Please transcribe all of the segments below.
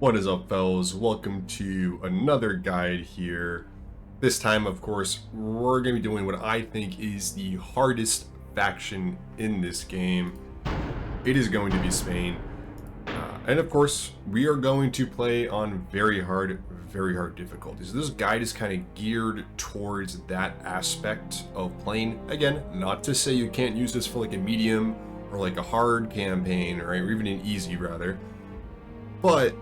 What is up, fellas? Welcome to another guide here. This time, of course, we're going to be doing what I think is the hardest faction in this game. It is going to be Spain. And of course, we are going to play on very hard difficulties. This guide is kind of geared towards that aspect of playing. Again, not to say you can't use this for like a medium or like a hard campaign, or even an easy rather. But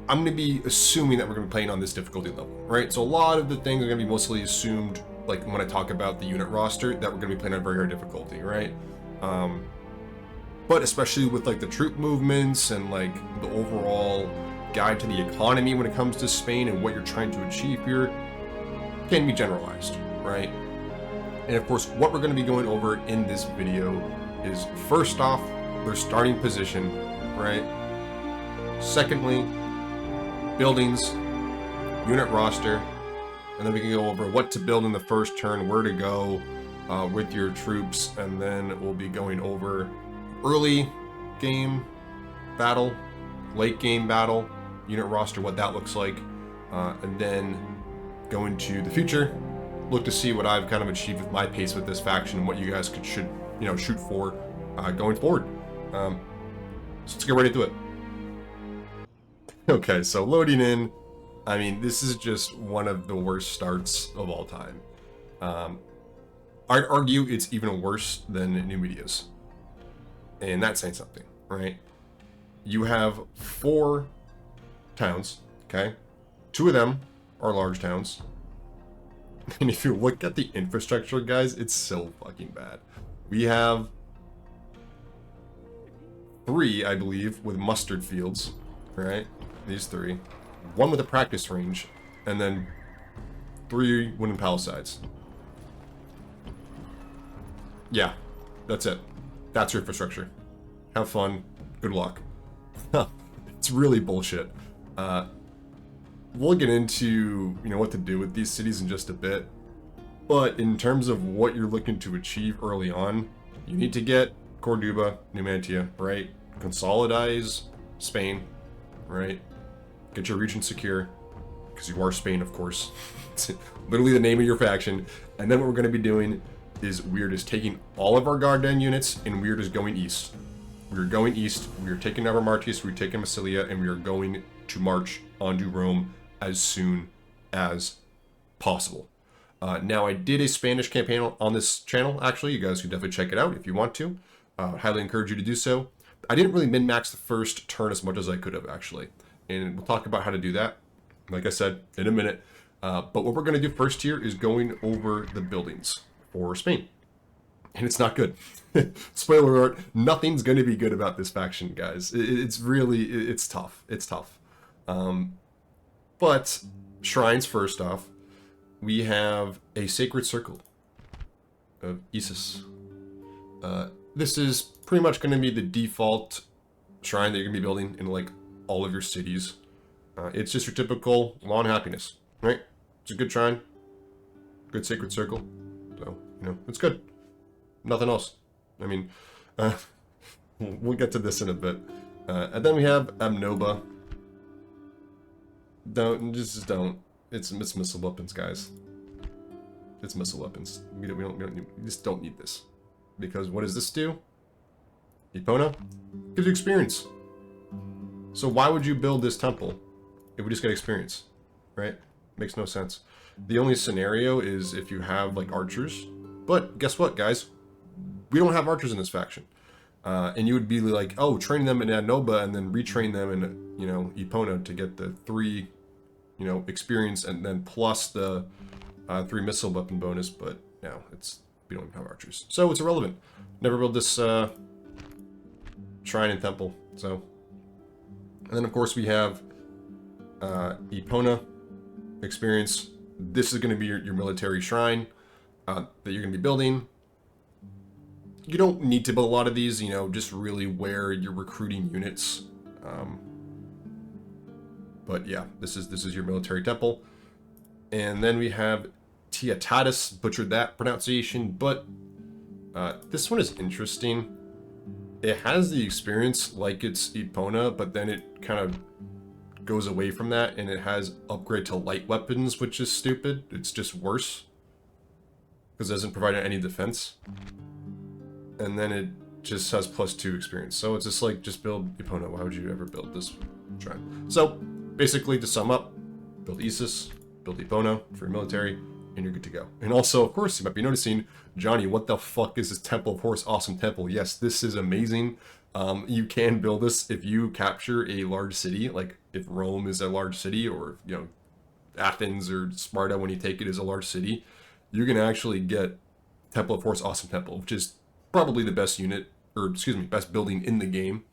I'm going to be assuming that we're going to be playing on this difficulty level, right? So a lot of the things are going to be mostly assumed, like when I talk about the unit roster, that we're going to be playing on very hard difficulty, right? But especially with like the troop movements and like the overall guide to the economy when it comes to Spain and what you're trying to achieve here, can be generalized, right? And of course, what we're going to be going over in this video is, first off, their starting position, right? Secondly, buildings, unit roster, and then we can go over what to build in the first turn, where to go with your troops, and then we'll be going over early game battle, late game battle, unit roster, what that looks like, and then go into the future, look to see what I've kind of achieved with my pace with this faction and what you guys should shoot for going forward. So let's get right into it. Okay, so loading in, I mean, this is just one of the worst starts of all time. I'd argue it's even worse than Numidia's. And that's saying something, right? You have 4 towns, okay? 2 of them are large towns. And if you look at the infrastructure, guys, it's so fucking bad. We have 3, I believe, with mustard fields, right? These 3. 1 with a practice range, and then 3 wooden palisades. Yeah, that's it. That's your infrastructure. Have fun. Good luck. It's really bullshit. We'll get into, what to do with these cities in just a bit. But in terms of what you're looking to achieve early on, you need to get Corduba, Numantia, right? Consolidate Spain, right? Get your region secure, because you are Spain, of course. It's literally the name of your faction. And then what we're going to be doing is we're just taking all of our Garden units and we're just going east. We're going east, we're taking Navarmartis, we're taking Massilia, and we are going to march onto Rome as soon as possible. Now, I did a Spanish campaign on this channel, actually. You guys can definitely check it out if you want to. Highly encourage you to do so. I didn't really min-max the first turn as much as I could have, actually. And we'll talk about how to do that, like I said, in a minute. But what we're going to do first here is going over the buildings for Spain. And it's not good. Spoiler alert, nothing's going to be good about this faction, guys. It's tough. It's tough. But shrines, first off, we have a sacred circle of Isis. This is pretty much going to be the default shrine that you're going to be building in like all of your cities. It's just your typical law and happiness, right? It's a good shrine, good sacred circle. So, it's good. Nothing else. I mean, we'll get to this in a bit. And then we have Amnoba. Just don't. It's missile weapons, guys. It's missile weapons. We just don't need this. Because what does this do? Epona gives you experience. So why would you build this temple if we just get experience, right? Makes no sense. The only scenario is if you have like archers, but guess what, guys? We don't have archers in this faction, and you would be like, oh, train them in Adnoba and then retrain them in Epona to get the 3, experience, and then plus the 3 missile weapon bonus. But no, we don't even have archers, so it's irrelevant. Never build this shrine and temple. So. And then, of course, we have Epona experience. This is going to be your military shrine that you're going to be building. You don't need to build a lot of these, just really where you're recruiting units. But yeah, this is your military temple. And then we have Tiatatis, butchered that pronunciation, but this one is interesting. It has the experience like it's Epona, but then it kind of goes away from that, and it has upgrade to light weapons, which is stupid. It's just worse because it doesn't provide any defense. And then it just has +2 experience. So it's just like, just build Epona. Why would you ever build this shrine? So basically, to sum up, build Isis, build Epona for your military, and you're good to go. And also, of course, you might be noticing, Johnny, what the fuck is this Temple of Horus awesome temple? Yes, this is amazing. You can build this if you capture a large city, like if Rome is a large city, or, you know, Athens or Sparta, when you take it, is a large city. You can actually get Temple of Horus awesome temple, which is probably the best unit, or excuse me, best building in the game.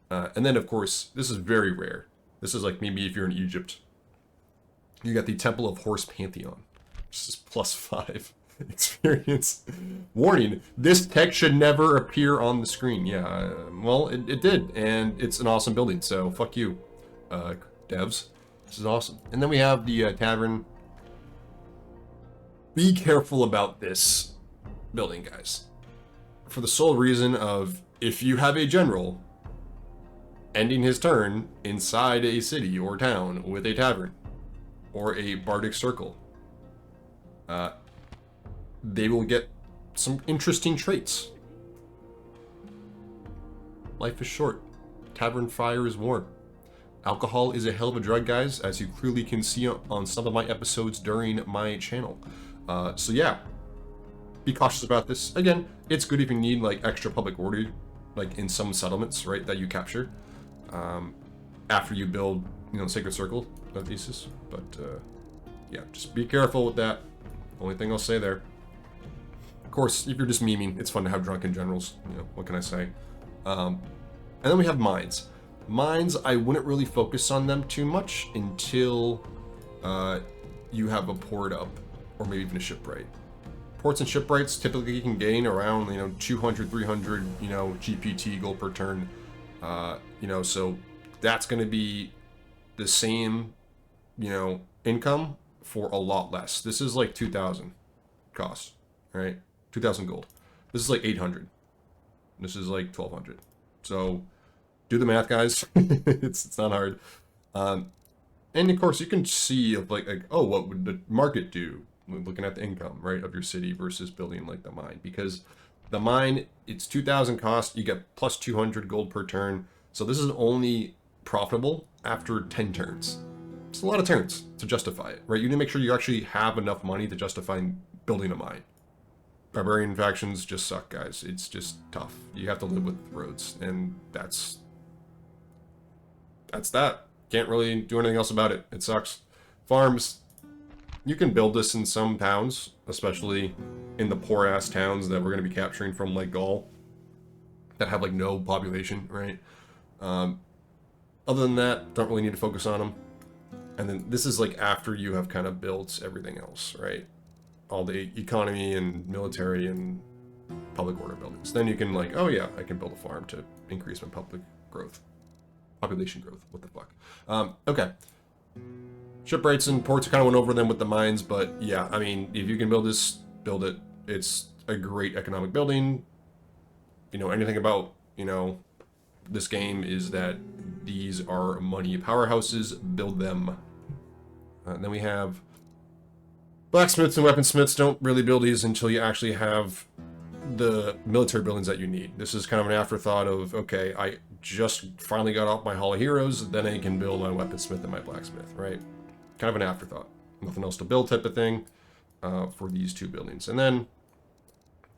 And then, of course, this is very rare. This is like maybe if you're in Egypt. You got the Temple of Horus Pantheon, which is +5 experience. Warning, this text should never appear on the screen. Yeah, well, it did, and it's an awesome building, so fuck you, devs. This is awesome. And then we have the tavern. Be careful about this building, guys. For the sole reason of, if you have a general ending his turn inside a city or town with a tavern or a bardic circle, they will get some interesting traits. Life is short. Tavern fire is warm. Alcohol is a hell of a drug, guys, as you clearly can see on some of my episodes during my channel. So yeah, be cautious about this. Again, it's good if you need like extra public order, like in some settlements, right, that you capture after you build, you know, Sacred Circle of Thesis. But yeah, just be careful with that. Only thing I'll say there. Of course, if you're just memeing, it's fun to have drunken generals. You know, what can I say? And then we have mines. Mines, I wouldn't really focus on them too much until you have a port up, or maybe even a shipwright. Ports and shipwrights typically you can gain around, you know, 200, 300, you know, GPT gold per turn. You know, so that's going to be the same, you know, income for a lot less. This is like 2,000 cost, right? 2,000 gold. This is like 800. This is like 1,200. So do the math, guys. it's not hard. And of course, you can see of like, oh, what would the market do? Looking at the income, right, of your city versus building like the mine, because the mine, it's 2,000 cost. You get plus 200 gold per turn. So this is only profitable after 10 turns. It's a lot of turns to justify it, right? You need to make sure you actually have enough money to justify building a mine. Barbarian factions just suck, guys. It's just tough. You have to live with roads, and that's that. Can't really do anything else about it. It sucks. Farms, you can build this in some towns, especially in the poor-ass towns that we're going to be capturing from, like, Gaul, that have, like, no population, right? Other than that, don't really need to focus on them. And then this is, like, after you have kind of built everything else, right? All the economy and military and public order buildings. Then you can, like, oh, yeah, I can build a farm to increase my public growth. Population growth. What the fuck? Okay. Shipwrights and ports, I kind of went over them with the mines, but yeah, I mean, if you can build this, build it. It's a great economic building. You know, anything about, you know, this game is that these are money powerhouses. Build them. Then we have blacksmiths and weaponsmiths. Don't really build these until you actually have the military buildings that you need. This is kind of an afterthought of, okay, I just finally got off my Hall of Heroes, then I can build my weaponsmith and my blacksmith, right? Kind of an afterthought. Nothing else to build type of thing for these two buildings. And then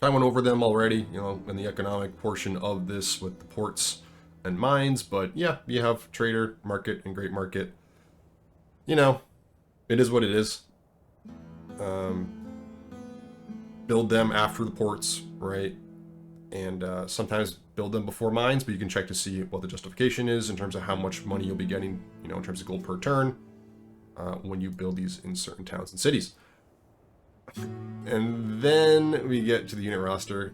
I went over them already, you know, in the economic portion of this with the ports and mines. But yeah, you have trader, market, and great market. You know, it is what it is. Build them after the ports, right? And sometimes build them before mines, but you can check to see what the justification is in terms of how much money you'll be getting, you know, in terms of gold per turn when you build these in certain towns and cities. And then we get to the unit roster,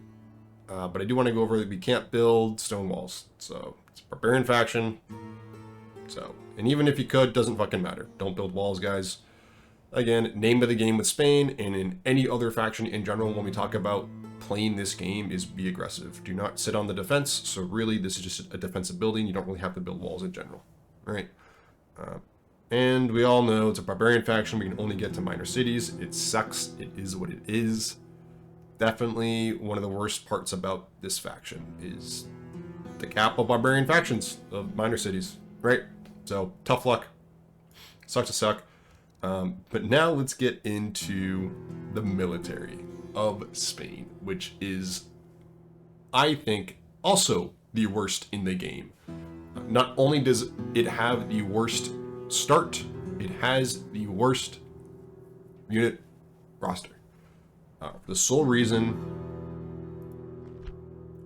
but I do want to go over that we can't build stone walls. So it's a barbarian faction. So, and even if you could, doesn't fucking matter. Don't build walls, guys. Again, name of the game with Spain and in any other faction in general when we talk about playing this game is be aggressive. Do not sit on the defense. So really, this is just a defensive building. You don't really have to build walls in general, right? And we all know it's a barbarian faction. We can only get to minor cities. It sucks. It is what it is. Definitely one of the worst parts about this faction is the cap of barbarian factions of minor cities, right? So tough luck. Sucks to suck. But now let's get into the military of Spain, which is, I think, also the worst in the game. Not only does it have the worst start, it has the worst unit roster. For the sole reason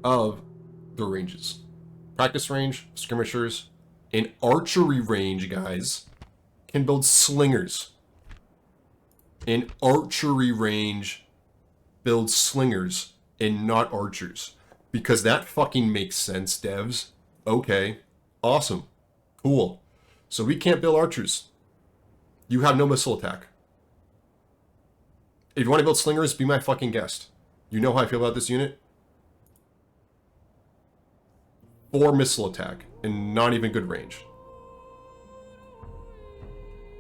of the ranges. Practice range, skirmishers, and archery range, guys, can build slingers. An archery range builds slingers and not archers. Because that fucking makes sense, devs. Okay. Awesome. Cool. So we can't build archers. You have no missile attack. If you want to build slingers, be my fucking guest. You know how I feel about this unit? 4 missile attack and not even good range.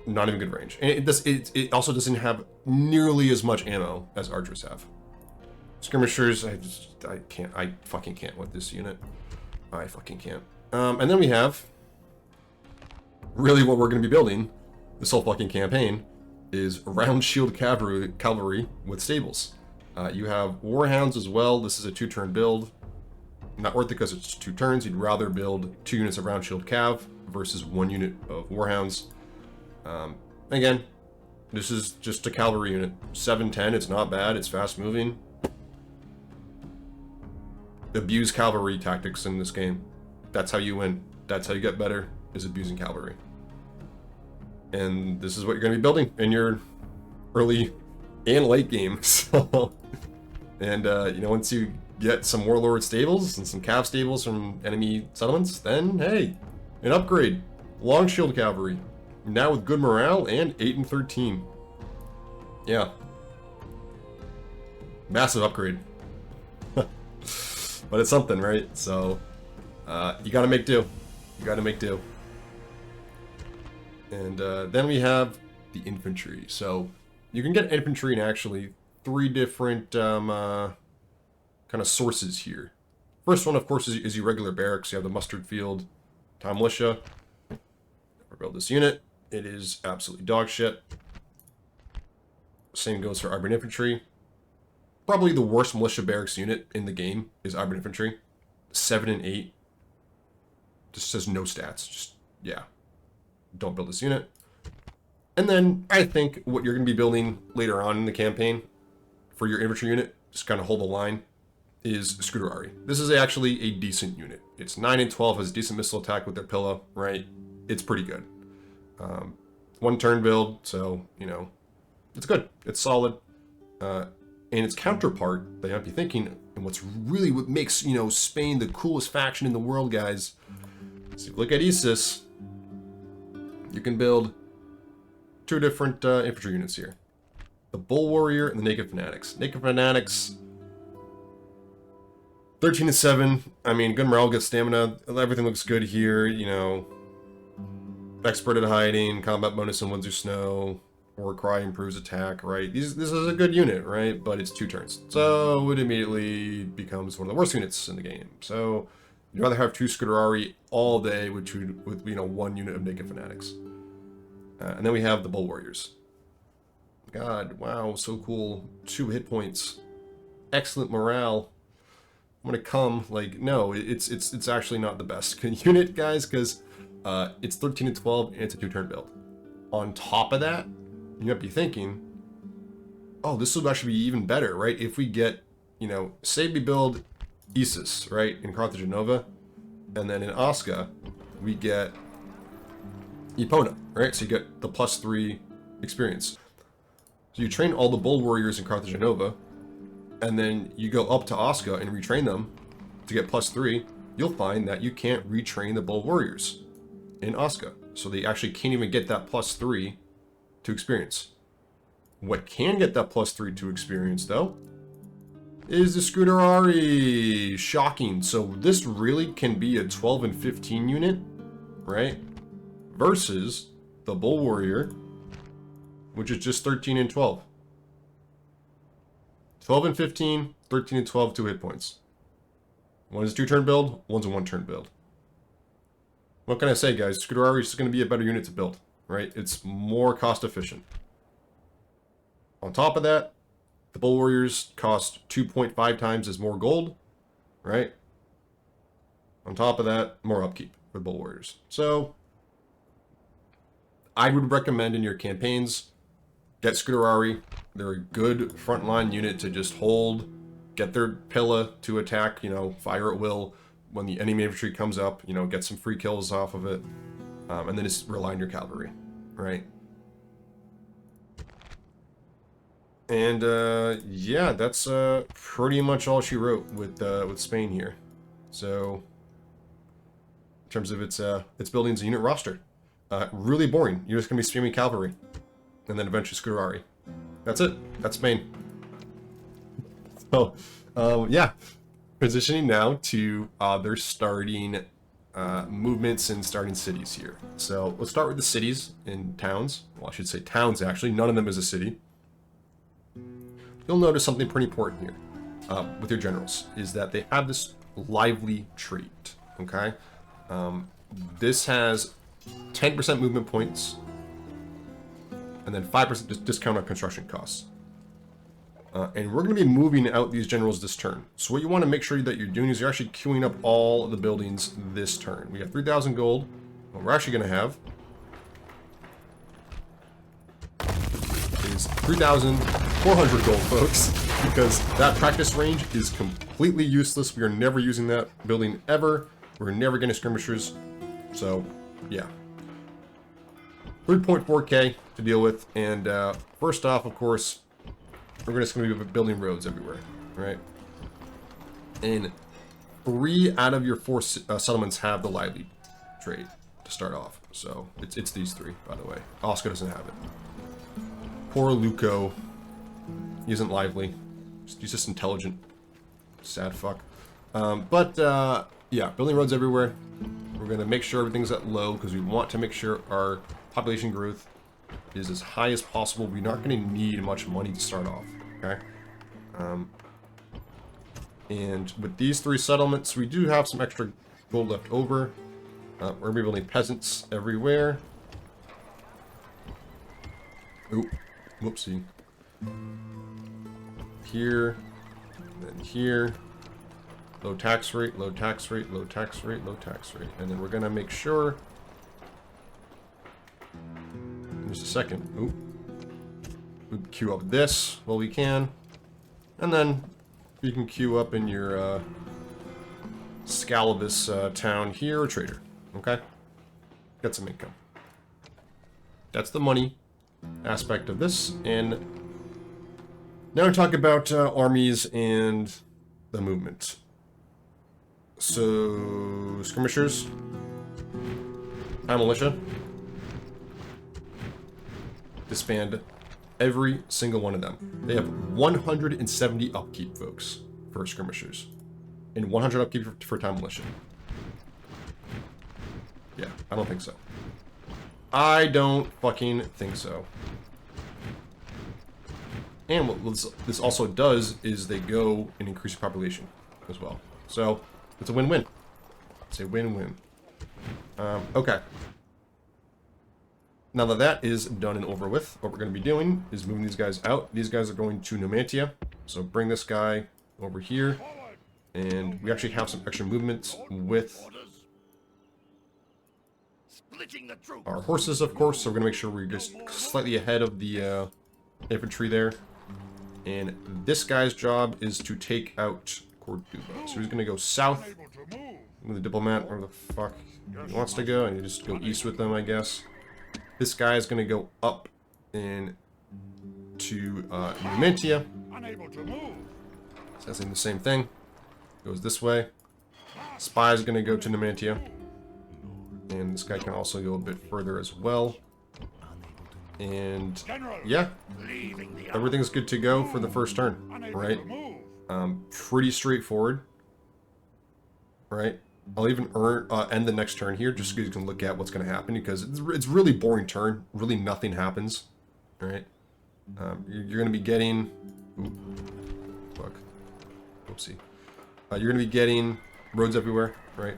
Not even good range. And it also doesn't have nearly as much ammo as archers have. Skirmishers, I fucking can't with this unit. I fucking can't. And then we have really what we're going to be building this whole fucking campaign is round shield cavalry with stables. You have warhounds as well. This is a 2-turn build. Not worth it because it's 2 turns. You'd rather build 2 units of round shield cav versus 1 unit of warhounds. Again, this is just a cavalry unit. 7-10, it's not bad. It's fast moving. Abuse cavalry tactics in this game. That's how you win. That's how you get better, is abusing cavalry. And this is what you're going to be building in your early and late game. So, and you know, once you get some warlord stables and some cav stables from enemy settlements, then hey, an upgrade. Long shield cavalry. Now with good morale and 8 and 13. Yeah. Massive upgrade. But it's something, right? So, you gotta make do. You gotta make do. And then we have the infantry. So, you can get infantry in actually 3 different kind of sources here. First one, of course, is your regular barracks. You have the mustard field, town militia. Never build this unit. It is absolutely dog shit. Same goes for Barbarian infantry. Probably the worst militia barracks unit in the game is Barbarian infantry. 7 and 8. Just says no stats. Just, yeah. Don't build this unit. And then I think what you're going to be building later on in the campaign for your infantry unit, just kind of hold the line, is Scuderie. This is actually a decent unit. It's 9 and 12, has decent missile attack with their pillow, right? It's pretty good. 1 turn build, so, you know, it's good. It's solid. And its counterpart, they might be thinking, and what makes, you know, Spain the coolest faction in the world, guys. So if you look at ISIS, you can build 2 different infantry units here. The Bull Warrior and the Naked Fanatics. Naked Fanatics, 13 and 7. I mean, good morale, good stamina. Everything looks good here, you know. Expert at hiding, combat bonus in Windsor Snow, War Cry improves attack, right? This is a good unit, right? But it's 2 turns. So it immediately becomes one of the worst units in the game. So you'd rather have 2 Scuderie all day with you know, 1 unit of Naked Fanatics. And then we have the Bull Warriors. God, wow, so cool. 2 hit points. Excellent morale. I'm gonna come, like, no, it's actually not the best unit, guys, because it's 13 and 12 and it's a 2-turn build. On top of that, you might be thinking, oh, this will actually be even better, right? If we get, you know, say we build Isis, right, in Carthagenova, and then in Osca, we get Epona, right? So you get the +3 experience. So you train all the Bull Warriors in Carthagenova, and then you go up to Osca and retrain them to get +3, you'll find that you can't retrain the Bull Warriors in Osca. So they actually can't even get that +3 to experience. What can get that +3 to experience, though, is the Scuderie. Shocking. So this really can be a 12 and 15 unit, right? Versus the Bull Warrior, which is just 13 and 12. 12 and 15, 13 and 12, 2 hit points. One is a 2-turn build, one's a 1-turn build. What can I say, guys? Scuderi is just going to be a better unit to build, right? It's more cost efficient. On top of that, the Bull Warriors cost 2.5 times as more gold, right? On top of that, more upkeep for Bull Warriors. So, I would recommend in your campaigns, get Scuderi. They're a good frontline unit to just hold, get their Pilla to attack, you know, fire at will. When the enemy infantry comes up, you know, get some free kills off of it. And then just rely on your cavalry, right? And, yeah, that's pretty much all she wrote with Spain here. So, in terms of its buildings and unit roster. Really boring. You're just going to be spamming cavalry. And then eventually Scuderi. That's it. That's Spain. So, yeah. Transitioning now to their starting movements and starting cities here. So, let's start with the cities and towns. Well, I should say towns, actually. None of them is a city. You'll notice something pretty important here with your generals, is that they have this lively trait, okay? This has 10% movement points, and then 5% discount on construction costs. And we're going to be moving out these generals this turn. So what you want to make sure that you're doing is you're actually queuing up all the buildings this turn. We have 3,000 gold. What we're actually going to have is 3,400 gold, folks, because that practice range is completely useless. We are never using that building ever. We're never getting skirmishers. So, yeah. 3.4k to deal with. And first off, of course, we're just going to be building roads everywhere, right? And 3 out of your 4 settlements have the lively trade to start off. So it's these 3, by the way. Oscar doesn't have it. Poor Luco. He isn't lively. He's just intelligent. Sad fuck. Yeah, building roads everywhere. We're going to make sure everything's at low because we want to make sure our population growth is as high as possible. We're not going to need much money to start off, okay? And with these 3 settlements, we do have some extra gold left over. We're going to be building peasants everywhere. Oop, whoopsie. Here, and then here. Low tax rate, low tax rate, low tax rate, low tax rate. And then we're going to make sure... Just a second. Oop. We queue up this while we can. And then you can queue up in your Scalabus town here, or trader. Okay? Get some income. That's the money aspect of this. And now we talk about armies and the movement. So, skirmishers. High militia. Disband every single one of them. They have 170 upkeep, folks, for skirmishers. And 100 upkeep for time militia. Yeah, I don't think so. I don't fucking think so. And what this also does is they go and increase your population as well. So, it's a win-win. It's a win-win. Okay. Now that that is done and over with, what we're going to be doing is moving these guys out. These guys are going to Numantia. So bring this guy over here. And we actually have some extra movement with our horses, of course. So we're going to make sure we're just slightly ahead of the infantry there. And this guy's job is to take out Corduba. So he's going to go south with the diplomat, where the fuck he wants to go. And you just go east with them, I guess. This guy is going to go up in to Numantia. Says the same thing. Goes this way. Spy is going to go to Numantia. And this guy can also go a bit further as well. And yeah, everything's good to go for the first turn, right? Pretty straightforward, right? I'll even end the next turn here just so you can look at what's going to happen, because it's really boring turn. Really nothing happens, right? You're going to be getting... Ooh, fuck. Whoopsie. You're going to be getting roads everywhere, right?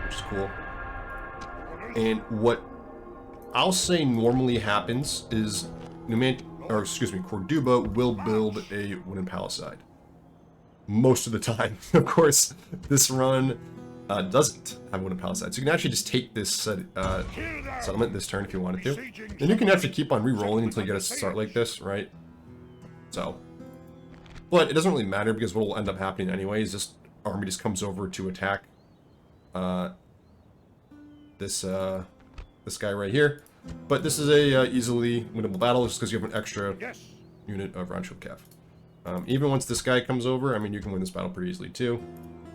Which is cool. And what I'll say normally happens is Corduba will build a wooden palisade. Most of the time. Of course, this run doesn't have a wooden palisade. So you can actually just take this settlement this turn if you wanted to. And you can actually keep on re-rolling until you get a start like this, right? So. But it doesn't really matter, because what will end up happening anyway is this army just comes over to attack this guy right here. But this is a easily winnable battle just because you have an extra unit of round shield cav. Even once this guy comes over, I mean, you can win this battle pretty easily too.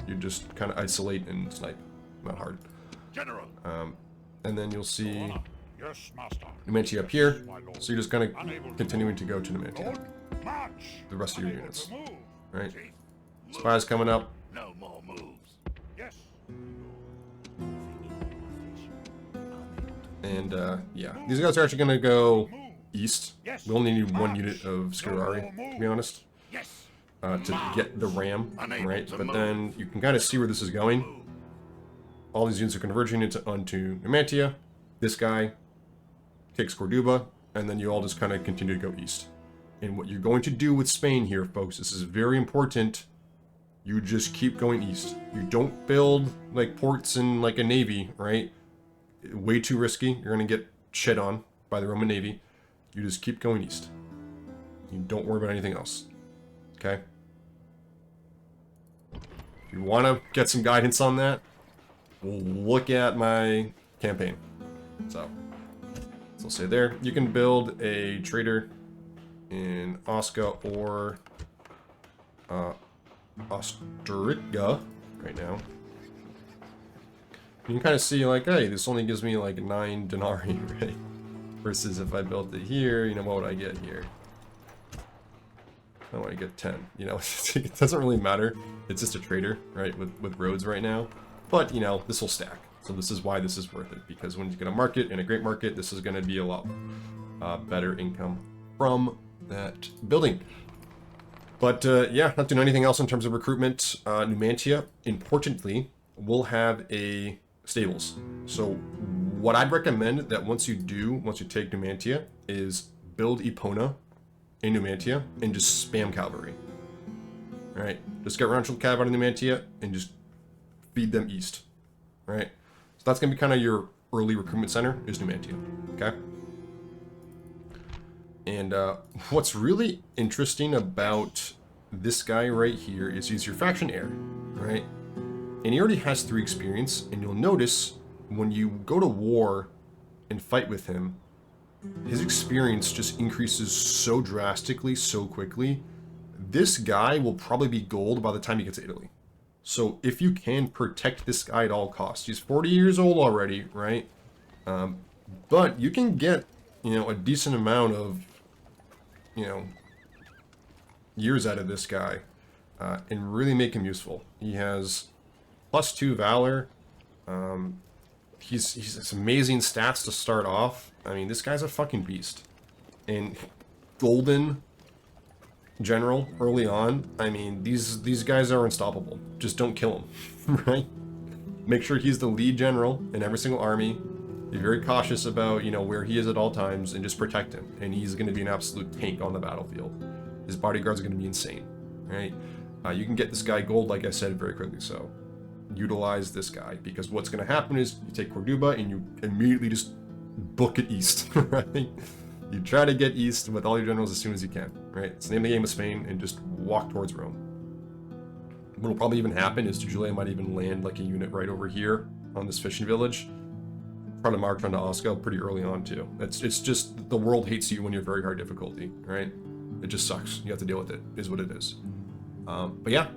You just kind of isolate and snipe. Not hard. General. And then you'll see Numantia up here. So you're just kind of continuing to go to Numantia. The rest of your units. Right? Spies coming up. No more moves. Yes. And yeah, these guys are actually going to go east. We only need one unit of Skirari, to be honest, to get the ram, right? But then you can kind of see where this is going. All these units are converging onto Numantia. This guy takes Corduba, and then you all just kind of continue to go east. And what you're going to do with Spain here, folks, this is very important. You just keep going east. You don't build like ports and like a navy, right? Way too risky. You're going to get shit on by the Roman Navy. You just keep going east. You don't worry about anything else. Okay? If you want to get some guidance on that, look at my campaign. So I'll say there. You can build a trader in Osca or Ostrika right now. You can kind of see, like, hey, this only gives me like 9 denarii, right? Versus if I built it here, you know, what would I get here? I want to get 10. You know, it doesn't really matter. It's just a trader, right, with roads right now. But, you know, this will stack. So this is why this is worth it. Because when you get a market, in a great market, this is going to be a lot better income from that building. But, yeah, not doing anything else in terms of recruitment. Numantia, importantly, will have a stables. So what I'd recommend that once you take Numantia, is build Epona in Numantia and just spam cavalry. Alright, just get round shield cav out of Numantia and just feed them east. Right? So that's going to be kind of your early recruitment center, is Numantia. Okay? And what's really interesting about this guy right here is he's your faction heir, right? And he already has 3 experience, and you'll notice when you go to war and fight with him, his experience just increases so drastically, so quickly. This guy will probably be gold by the time he gets to Italy. So if you can protect this guy at all costs, he's 40 years old already, right? But you can get, you know, a decent amount of, you know, years out of this guy and really make him useful. He has +2 valor. He's this amazing stats to start off. I mean, this guy's a fucking beast. And golden general early on. I mean, these guys are unstoppable. Just don't kill him, right? Make sure he's the lead general in every single army. Be very cautious about, you know, where he is at all times, and just protect him. And he's going to be an absolute tank on the battlefield. His bodyguards are going to be insane, right? You can get this guy gold, like I said, very quickly. So utilize this guy, because what's going to happen is you take Corduba and you immediately just book it east, right? You try to get east with all your generals as soon as you can, right? It's the name of the game of Spain, and just walk towards Rome. What will probably even happen is Julia might even land like a unit right over here on this fishing village. Try to march onto Osco pretty early on too. It's just, the world hates you when you're very hard difficulty, right? It just sucks. You have to deal with it, is what it is. But yeah,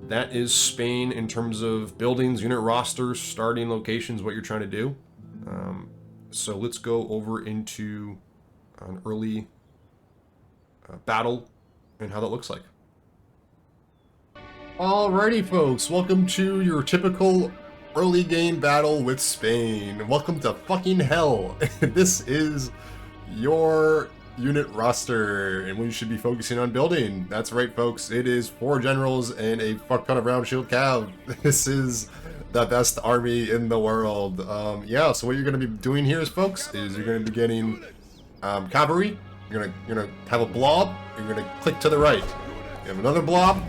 that is Spain in terms of buildings, unit rosters, starting locations, what you're trying to do. So let's go over into an early battle and how that looks like. Alrighty, folks, welcome to your typical early game battle with Spain. Welcome to fucking hell. This is your unit roster, and we should be focusing on building. That's right, folks. It is 4 generals and a fuck ton of round shield cav. This is the best army in the world. Yeah, so what you're going to be doing here, folks, is you're going to be getting cavalry. You're gonna have a blob. You're gonna click to the right. You have another blob.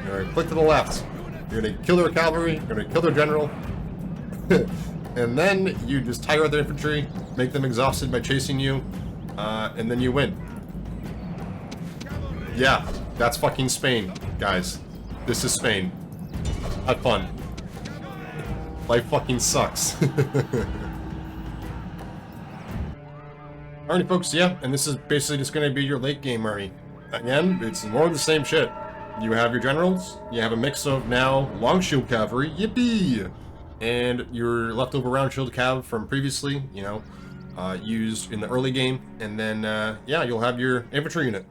You're gonna click to the left. You're gonna kill their cavalry. You're gonna kill their general. And then you just tire out their infantry, make them exhausted by chasing you, and then you win. Yeah, that's fucking Spain, guys. This is Spain. Have fun. Life fucking sucks. Alright, folks, yeah, and this is basically just going to be your late game army. Again, it's more of the same shit. You have your generals, you have a mix of now long shield cavalry, yippee! And your leftover round shield cav from previously, you know, used in the early game. And then, yeah, you'll have your infantry unit.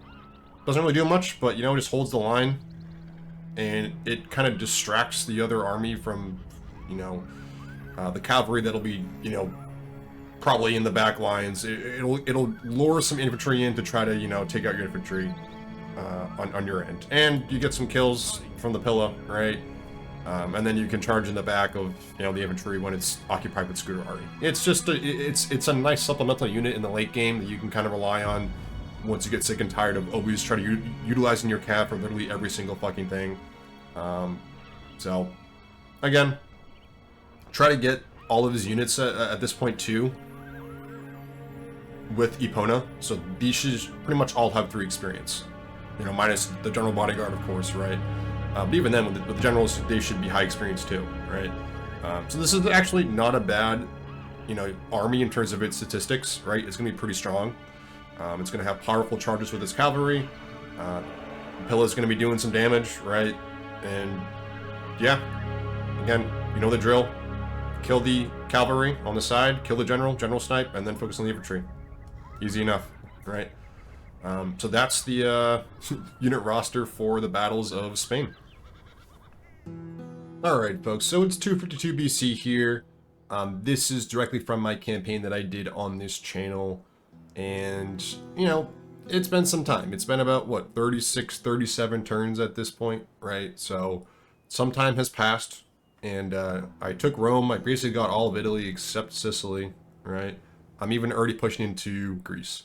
Doesn't really do much, but, you know, just holds the line. And it kind of distracts the other army from, you know, the cavalry that'll be, you know, probably in the back lines. It'll lure some infantry in to try to, you know, take out your infantry on your end. And you get some kills from the pillar, right? And then you can charge in the back of, you know, the infantry when it's occupied with scooter army. It's just it's a nice supplemental unit in the late game that you can kind of rely on once you get sick and tired of always trying to utilizing your cav for literally every single fucking thing. So again, try to get all of his units at this point too with Epona, so these should pretty much all have 3 experience. You know, minus the general bodyguard, of course, right? But even then, with the generals, they should be high experience too, right? So this is actually not a bad, you know, army in terms of its statistics, right? It's going to be pretty strong. It's going to have powerful charges with its cavalry. Pilla's going to be doing some damage, right? And yeah, again, you know the drill. Kill the cavalry on the side, kill the general snipe, and then focus on the infantry. Easy enough, right? So that's the unit roster for the battles of Spain. Alright, folks, so it's 252 BC here. This is directly from my campaign that I did on this channel. And, you know, it's been some time. It's been about, what, 36, 37 turns at this point, right? So some time has passed. And I took Rome. I basically got all of Italy except Sicily, right? I'm even already pushing into Greece.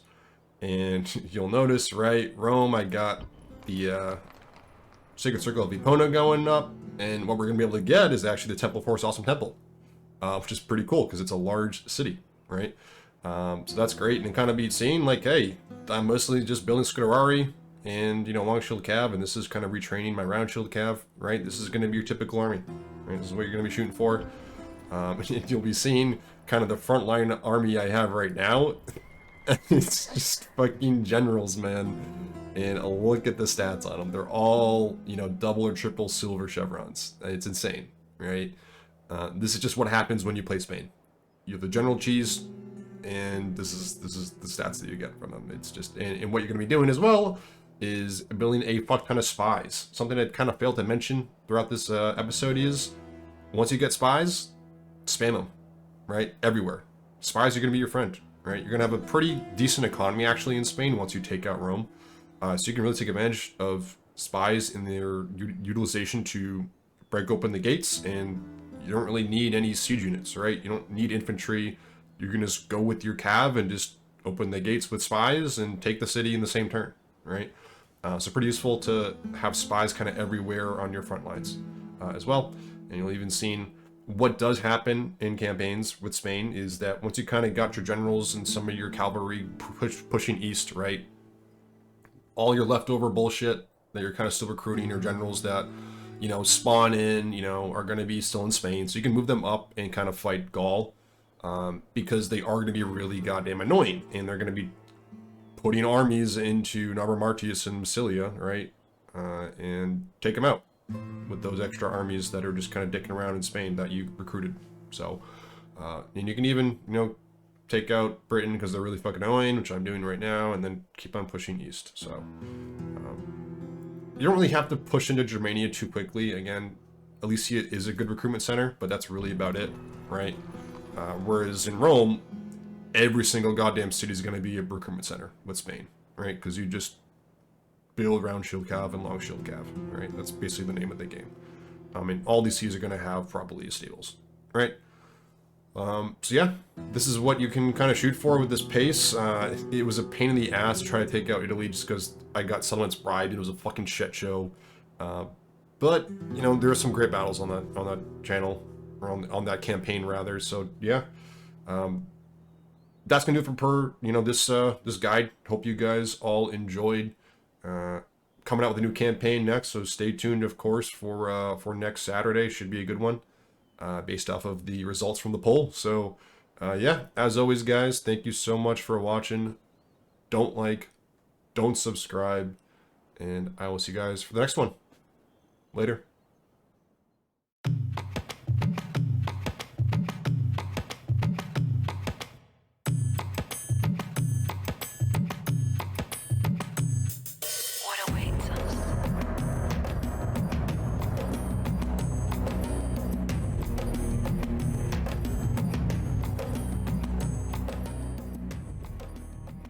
And you'll notice, right, Rome, I got the Sacred Circle of Epona going up. And what we're going to be able to get is actually the Temple Force Awesome Temple, which is pretty cool because it's a large city, right? So that's great. And it kind of beats seeing, like, hey, I'm mostly just building Scudorari and, you know, long shield cav, and this is kind of retraining my round shield cav, right? This is going to be your typical army. Right, this is what you're going to be shooting for. You'll be seeing kind of the frontline army I have right now. It's just fucking generals, man. And look at the stats on them. They're all, you know, double or triple silver chevrons. It's insane, right? This is just what happens when you play Spain. You have the general cheese, and this is the stats that you get from them. It's just, and what you're going to be doing as well is building a fuck ton of spies. Something that kind of failed to mention throughout this episode is, once you get spies, spam them, right? Everywhere. Spies are going to be your friend, right? You're going to have a pretty decent economy, actually, in Spain once you take out Rome. So you can really take advantage of spies in their utilization to break open the gates, and you don't really need any siege units, right? You don't need infantry. You can just go with your cav and just open the gates with spies and take the city in the same turn, right? So pretty useful to have spies kind of everywhere on your front lines as well. And you'll even seen what does happen in campaigns with Spain is that once you kind of got your generals and some of your cavalry pushing east, right? All your leftover bullshit that you're kind of still recruiting, your generals that, you know, spawn in, you know, are going to be still in Spain. So you can move them up and kind of fight Gaul because they are going to be really goddamn annoying. And they're going to be putting armies into Narbonne Martius and Massilia, right? And take them out with those extra armies that are just kind of dicking around in Spain that you recruited. So, and you can even, you know, take out Britain because they're really fucking annoying, which I'm doing right now, and then keep on pushing east. So, you don't really have to push into Germania too quickly. Again, Alesia is a good recruitment center, but that's really about it, right? Whereas in Rome, every single goddamn city is going to be a recruitment center with Spain, right? Because you just build round shield cav and long shield cav, right? That's basically the name of the game. I mean, all these cities are going to have probably stables, right? So yeah, this is what you can kind of shoot for with this pace. It was a pain in the ass to try to take out Italy just because I got settlements bribed. It was a fucking shit show. But you know, there are some great battles on that channel, or on that campaign rather. So yeah, that's gonna do it for this guide. Hope you guys all enjoyed. Coming out with a new campaign next, so stay tuned, of course, for next Saturday. Should be a good one. Based off of the results from the poll. So, yeah, as always, guys, thank you so much for watching. Don't like, don't subscribe, and I will see you guys for the next one. Later.